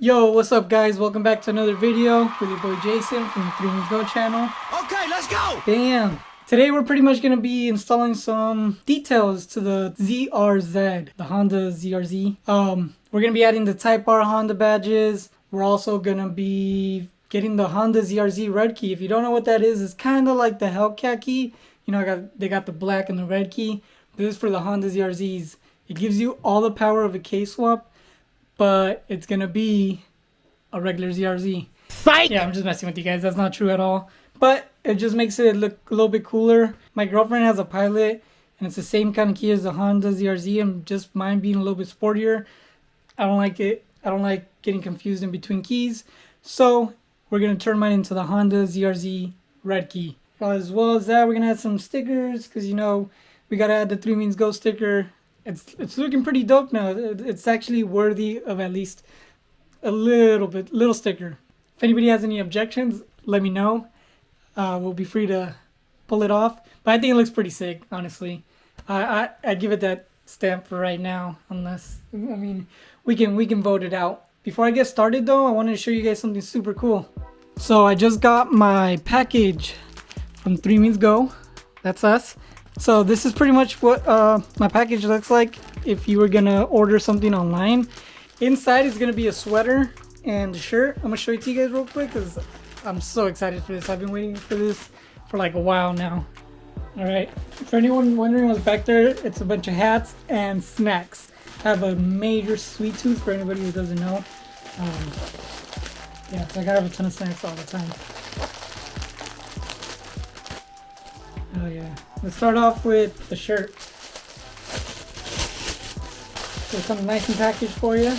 Yo, what's up guys? Welcome back to another video with your boy Jason from the 3 Means Go channel. Okay, let's go! Bam! Today we're pretty much going to be installing some details to the ZRZ, the Honda ZRZ. We're going to be adding the Type R Honda badges. We're also going to be getting the Honda ZRZ red key. If you don't know what that is, it's kind of like the Hellcat key. You know, they got the black and the red key. This is for the Honda ZRZs. It gives you all the power of a K-swap, but it's gonna be a regular ZRZ. Fight! Yeah, I'm just messing with you guys. That's not true at all. But it just makes it look a little bit cooler. My girlfriend has a Pilot, and it's the same kind of key as the Honda ZRZ, and just mine being a little bit sportier. I don't like it. I don't like getting confused in between keys. So we're gonna turn mine into the Honda ZRZ red key. As well as that, we're gonna add some stickers, because you know we gotta add the 3 Means Go sticker. It's looking pretty dope now. It's actually worthy of at least a little sticker. If anybody has any objections, let me know. We'll be free to pull it off. But I think it looks pretty sick, honestly. I give it that stamp for right now, unless, I mean, we can vote it out. Before I get started though, I wanted to show you guys something super cool. So I just got my package from 3 Means Go. That's us. So this is pretty much what my package looks like if you were gonna order something online. Inside is gonna be a sweater and a shirt. I'm gonna show it to you guys real quick because I'm so excited for this. I've been waiting for this for like a while now. All right, for anyone wondering what's back there, it's a bunch of hats and snacks. I have a major sweet tooth for anybody who doesn't know. Yeah, so I gotta have a ton of snacks all the time. Oh yeah. Let's start off with the shirt. So it comes nice and packaged for you.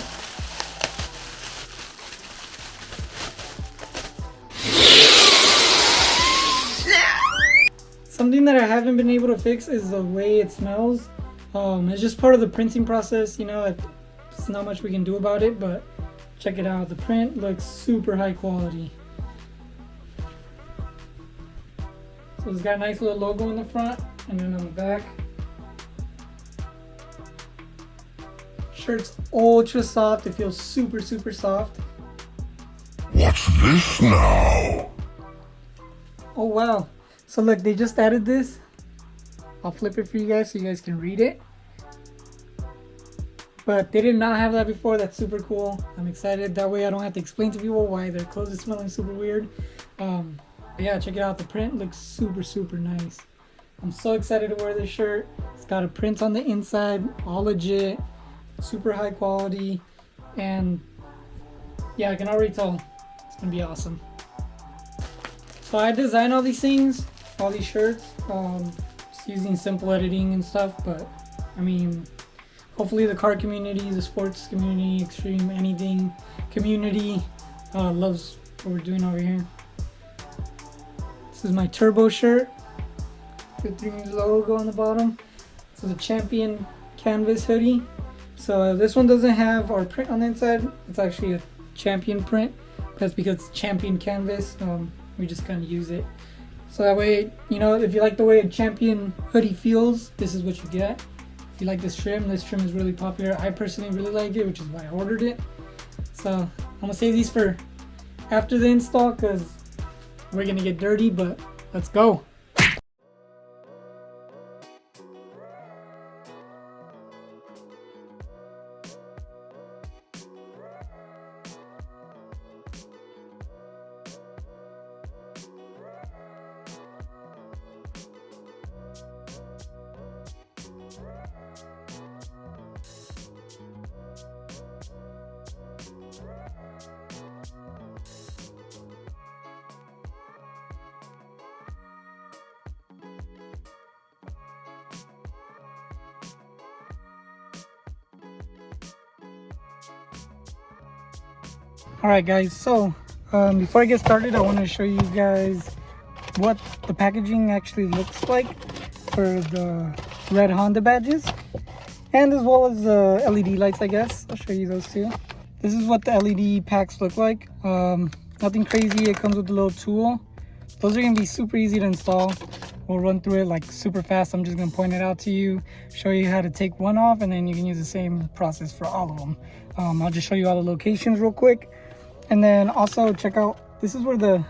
Something that I haven't been able to fix is the way it smells. It's just part of the printing process, you know. There's not much we can do about it, but check it out. The print looks super high quality. So it's got a nice little logo in the front and then on the back. Shirt's ultra soft. It feels super soft. What's this now? Oh wow. So look, they just added this. I'll flip it for you guys so you guys can read it. But they did not have that before. That's super cool. I'm excited. That way I don't have to explain to people why their clothes are smelling super weird. Yeah, check it out. The print looks super nice. I'm so excited to wear this shirt. It's got a print on the inside, all legit, super high quality, and yeah, I can already tell it's gonna be awesome. So I designed all these things, all these shirts, just using simple editing and stuff, but I mean, hopefully the car community, the sports community, extreme anything community loves what we're doing over here. This is my turbo shirt. The 3 Means logo on the bottom. This is a Champion canvas hoodie. So this one doesn't have our print on the inside. It's actually a Champion print. That's because it's Champion canvas. We just kind of use it. So that way, you know, if you like the way a Champion hoodie feels, this is what you get. If you like this trim is really popular. I personally really like it, which is why I ordered it. So I'm gonna save these for after the install because we're gonna get dirty, but let's go. Alright guys, so before I get started, I want to show you guys what the packaging actually looks like for the red Honda badges, and as well as the LED lights, I guess. I'll show you those too. This is what the LED packs look like. Nothing crazy. It comes with a little tool. Those are going to be super easy to install. we'll run through it like super fast. I'm just gonna point it out to you, show you how to take one off, and then you can use the same process for all of them. I'll just show you all the locations real quick, and then also check out, this is where the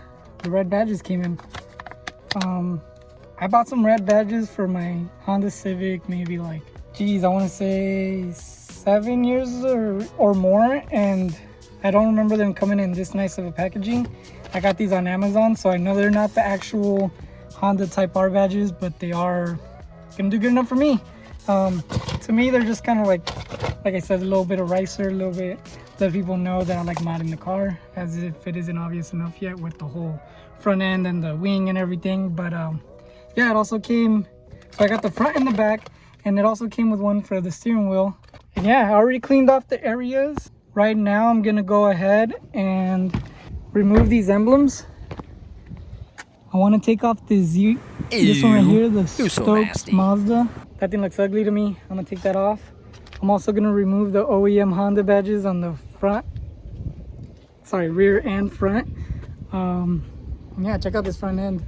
red badges came in. I bought some red badges for my Honda Civic maybe like, geez, I want to say 7 years or more, and I don't remember them coming in this nice of a packaging. I got these on Amazon, so I know they're not the actual Honda Type R badges, but they are gonna do good enough for me. To me, they're just kind of like I said, a little bit of ricer, a little bit, let people know that I like modding the car, as if it isn't obvious enough yet with the whole front end and the wing and everything. But yeah, it also came, so I got the front and the back, and it also came with one for the steering wheel. And yeah, I already cleaned off the areas. Right now I'm gonna go ahead and remove these emblems. I want to take off the Z, this one right here, the Stokes Mazda. That thing looks ugly to me. I'm gonna take that off. I'm also gonna remove the OEM Honda badges on the front, sorry, rear and front. And yeah, check out this front end.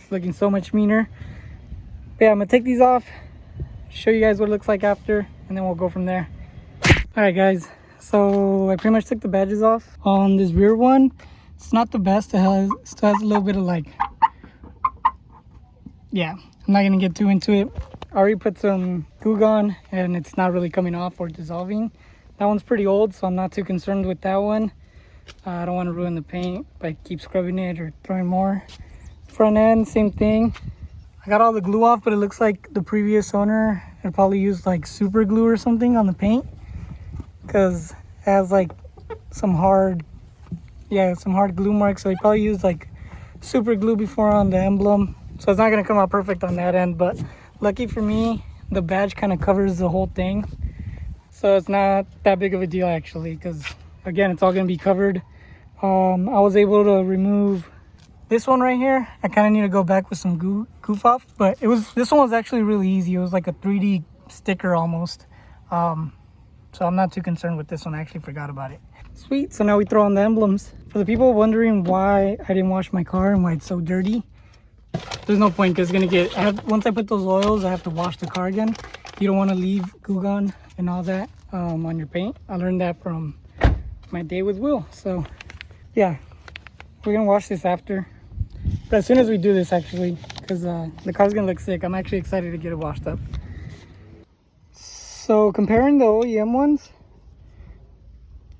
It's looking so much meaner. But yeah, I'm gonna take these off, show you guys what it looks like after, and then we'll go from there. All right, guys. So I pretty much took the badges off on this rear one. It's not the best. It still has a little bit of like, yeah, I'm not gonna get too into it. I already put some Goo Gone and it's not really coming off or dissolving. That one's pretty old, so I'm not too concerned with that one. I don't want to ruin the paint by keep scrubbing it or throwing more. Front end, same thing. I got all the glue off, but it looks like the previous owner had probably used like super glue or something on the paint, because it has like some hard glue marks. So he probably used like super glue before on the emblem, so it's not gonna come out perfect on that end. But lucky for me, the badge kind of covers the whole thing, so it's not that big of a deal actually, because again, it's all gonna be covered. I was able to remove this one right here. I kind of need to go back with some goof off, but this one was actually really easy. It was like a 3D sticker almost. So I'm not too concerned with this one. I actually forgot about it. Sweet, so now we throw on the emblems. For the people wondering why I didn't wash my car and why it's so dirty, there's no point, because it's gonna once I put those oils, I have to wash the car again. You don't want to leave Goo Gone and all that on your paint. I learned that from my day with Will. So yeah, we're gonna wash this after. But as soon as we do this, actually, because the car's gonna look sick, I'm actually excited to get it washed up. So comparing the OEM ones,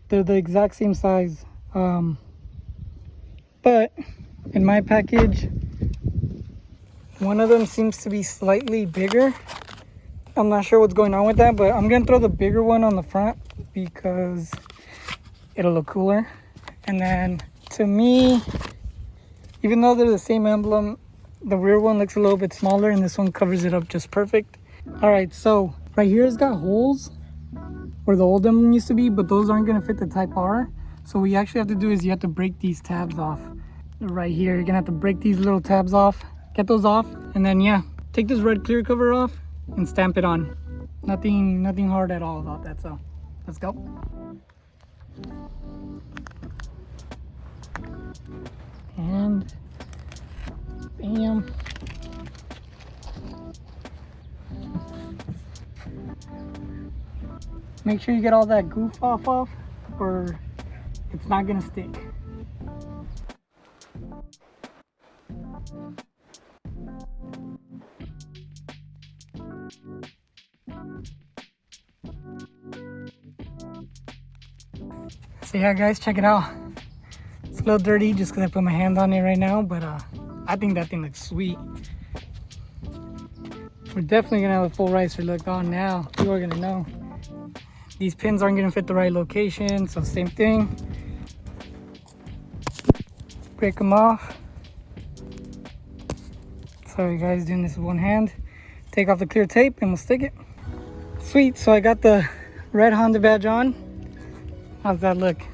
they're the exact same size. But in my package, one of them seems to be slightly bigger. I'm not sure what's going on with that, but I'm gonna throw the bigger one on the front because it'll look cooler. And then to me, even though they're the same emblem, the rear one looks a little bit smaller and this one covers it up just perfect. All right, so right here it's got holes where the old emblem used to be, but those aren't gonna fit the Type R. So what you actually have to do is you have to break these tabs off. Right here, you're gonna have to break these little tabs off, get those off, and then yeah, take this red clear cover off and stamp it on. Nothing hard at all about that, so let's go. And bam. Make sure you get all that goof off or it's not gonna stick. So yeah guys, check it out. It's a little dirty just because I put my hand on it right now, but I think that thing looks sweet. We're definitely gonna have a full ricer look on now. People are gonna know. These pins aren't gonna fit the right location, so same thing. Break them off. Sorry guys, doing this with one hand. Take off the clear tape and we'll stick it. Sweet, so I got the red Honda badge on. How's that look? I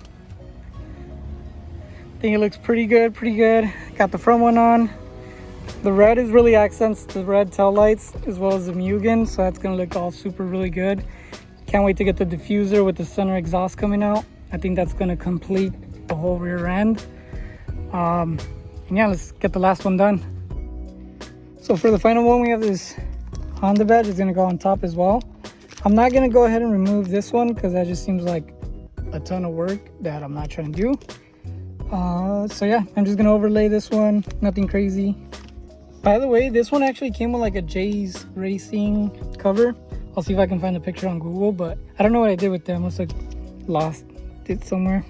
think it looks pretty good, Got the front one on. The red is really accents the red tail lights as well as the Mugen, so that's gonna look all super really good. Can't wait to get the diffuser with the center exhaust coming out. I think that's gonna complete the whole rear end. And yeah, let's get the last one done. So for the final one, we have this Honda badge. It's gonna go on top as well. I'm not gonna go ahead and remove this one because that just seems like a ton of work that I'm not trying to do. So yeah, I'm just gonna overlay this one, nothing crazy. By the way, this one actually came with like a Jay's Racing cover. I'll see if I can find a picture on Google, but I don't know what I did with them. Must have lost it somewhere.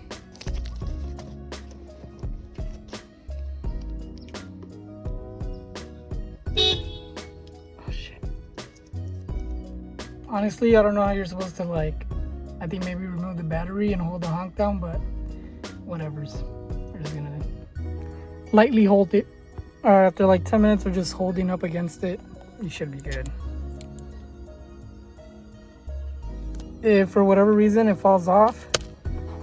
Oh shit. Honestly, I don't know how you're supposed to like, I think maybe remove the battery and hold the honk down, but whatever's. We're just gonna lightly hold it. After like 10 minutes of just holding up against it, you should be good. If for whatever reason it falls off,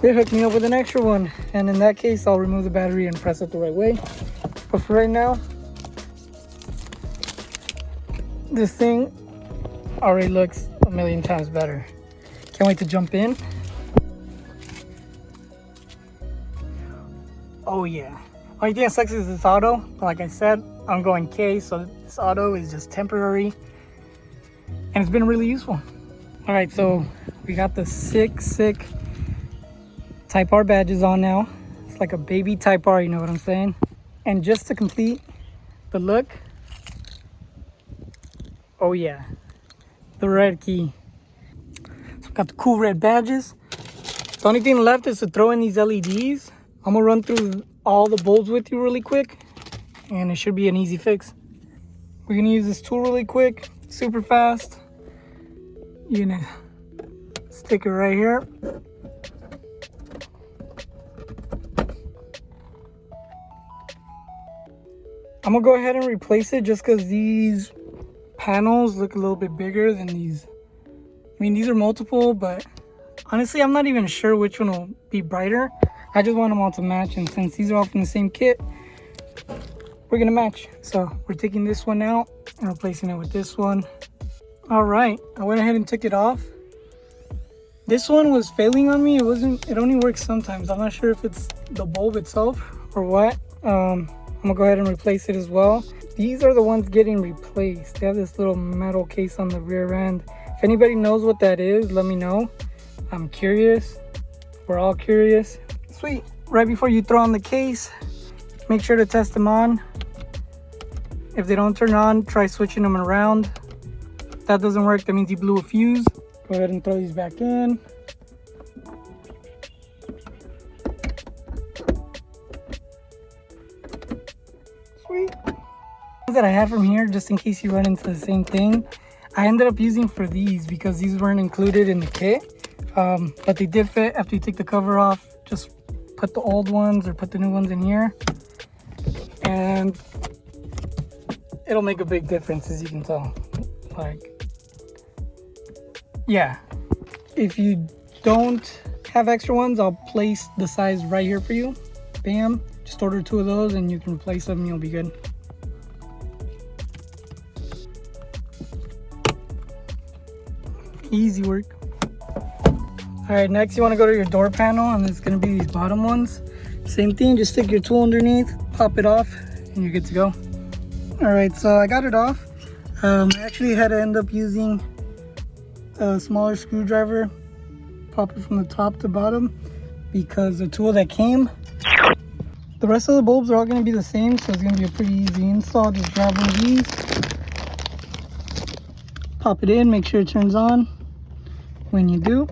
they hook me up with an extra one, and in that case I'll remove the battery and press it the right way. But for right now, this thing already looks a million times better. Can't wait to jump in. Oh yeah. Only thing that sucks is this auto, but like I said, I'm going K, so this auto is just temporary, and it's been really useful. All right, so we got the sick Type R badges on now. It's like a baby Type R, you know what I'm saying? And just to complete the look, oh yeah, the red key. So we got the cool red badges. The only thing left is to throw in these LEDs. I'm gonna run through all the bulbs with you really quick, and it should be an easy fix. We're gonna use this tool really quick, super fast. You're gonna stick it right here. I'm gonna go ahead and replace it just because these panels look a little bit bigger than these. I mean, these are multiple, but honestly, I'm not even sure which one will be brighter. I just want them all to match, and since these are all from the same kit, we're gonna match. So we're taking this one out and replacing it with this one. All right, I went ahead and took it off. This one was failing on me. It only works sometimes. I'm not sure if it's the bulb itself or what. I'm gonna go ahead and replace it as well. These are the ones getting replaced. They have this little metal case on the rear end. If anybody knows what that is, let me know. I'm curious. We're all curious. Sweet. Right before you throw on the case, make sure to test them on. If they don't turn on, try switching them around. If that doesn't work, that means you blew a fuse. Go ahead and throw these back in. Sweet. That I had from here, just in case you run into the same thing, I ended up using for these because these weren't included in the kit, but they did fit. After you take the cover off, just put the old ones or put the new ones in here, and it'll make a big difference, as you can tell. Like, yeah, if you don't have extra ones, I'll place the size right here for you. Bam, just order 2 of those and you can replace them and you'll be good. Easy work. All right, next you want to go to your door panel, and it's going to be these bottom ones. Same thing, just stick your tool underneath, pop it off, and you're good to go. All right, so I got it off. I actually had to end up using a smaller screwdriver, pop it from the top to bottom, because the tool that came, the rest of the bulbs are all going to be the same, so it's going to be a pretty easy install. Just grab one of these, pop it in, make sure it turns on when you do,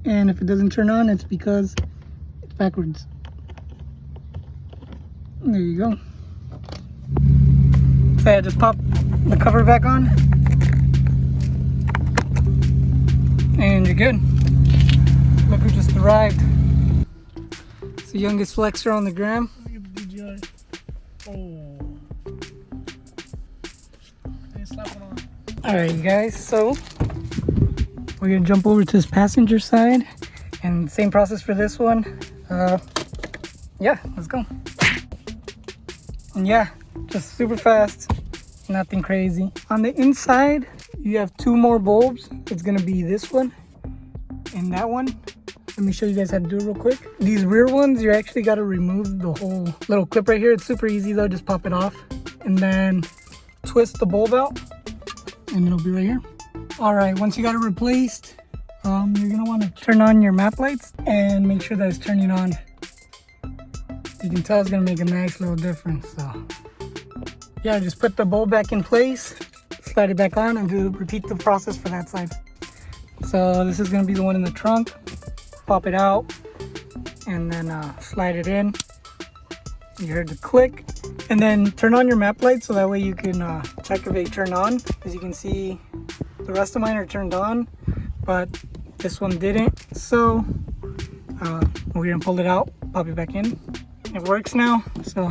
and if it doesn't turn on, it's because it's backwards. There you go. So yeah, just pop the cover back on and you're good. Look who just arrived. It's the youngest flexer on the gram. Look at the DJI. Oh. Hey, slap it on. Alright, you guys, so we're gonna jump over to this passenger side, and same process for this one. Yeah, let's go. And yeah, just super fast, nothing crazy. On the inside, you have 2 more bulbs. It's gonna be this one and that one. Let me show you guys how to do it real quick. These rear ones, you actually got to remove the whole little clip right here. It's super easy though, just pop it off and then twist the bulb out and it'll be right here. All right, once you got it replaced, you're gonna want to turn on your map lights and make sure that it's turning on. You can tell it's gonna make a nice little difference. So yeah, just put the bulb back in place, slide it back on, and repeat the process for that side. So this is gonna be the one in the trunk. Pop it out and then slide it in. You heard the click, and then turn on your map light so that way you can check if they turn on. As you can see, the rest of mine are turned on, but this one didn't. So we're gonna pull it out, pop it back in. It works now, so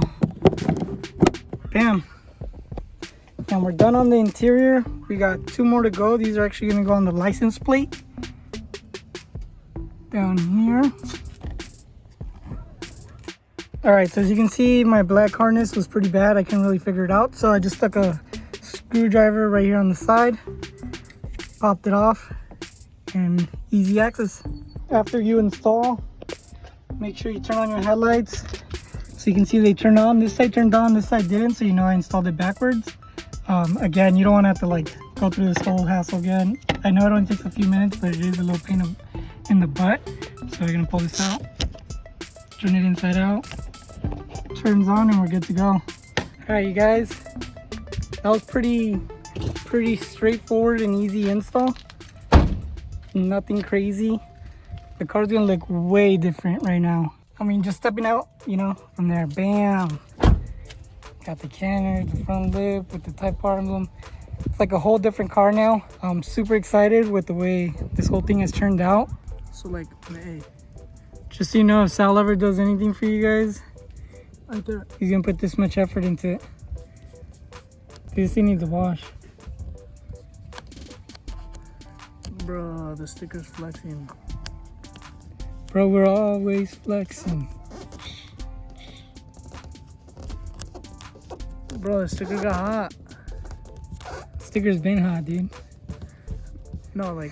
bam. And we're done on the interior. We got 2 more to go. These are actually gonna go on the license plate down here. All right, so as you can see, my black harness was pretty bad. I couldn't really figure it out, so I just stuck a screwdriver right here on the side, popped it off, and easy access. After you install, make sure you turn on your headlights. So you can see they turn on. This side turned on, this side didn't, so you know I installed it backwards. Again, you don't want to have to like go through this whole hassle again. I know it only takes a few minutes, but it is a little pain in the butt. So we're gonna pull this out, turn it inside out, turns on, and we're good to go. All right, you guys, that was pretty straightforward and easy install. Nothing crazy. The car's gonna look way different right now. I mean, just stepping out, you know, from there, bam. Got the canner, the front lip with the Type R emblem. It's like a whole different car now. I'm super excited with the way this whole thing has turned out. So like, hey, just so you know, if Sal ever does anything for you guys, right there, he's gonna put this much effort into it. This thing needs a wash. Bro, the sticker's flexing. Bro, we're always flexing. Bro, the sticker got hot. Sticker's been hot, dude. No, like...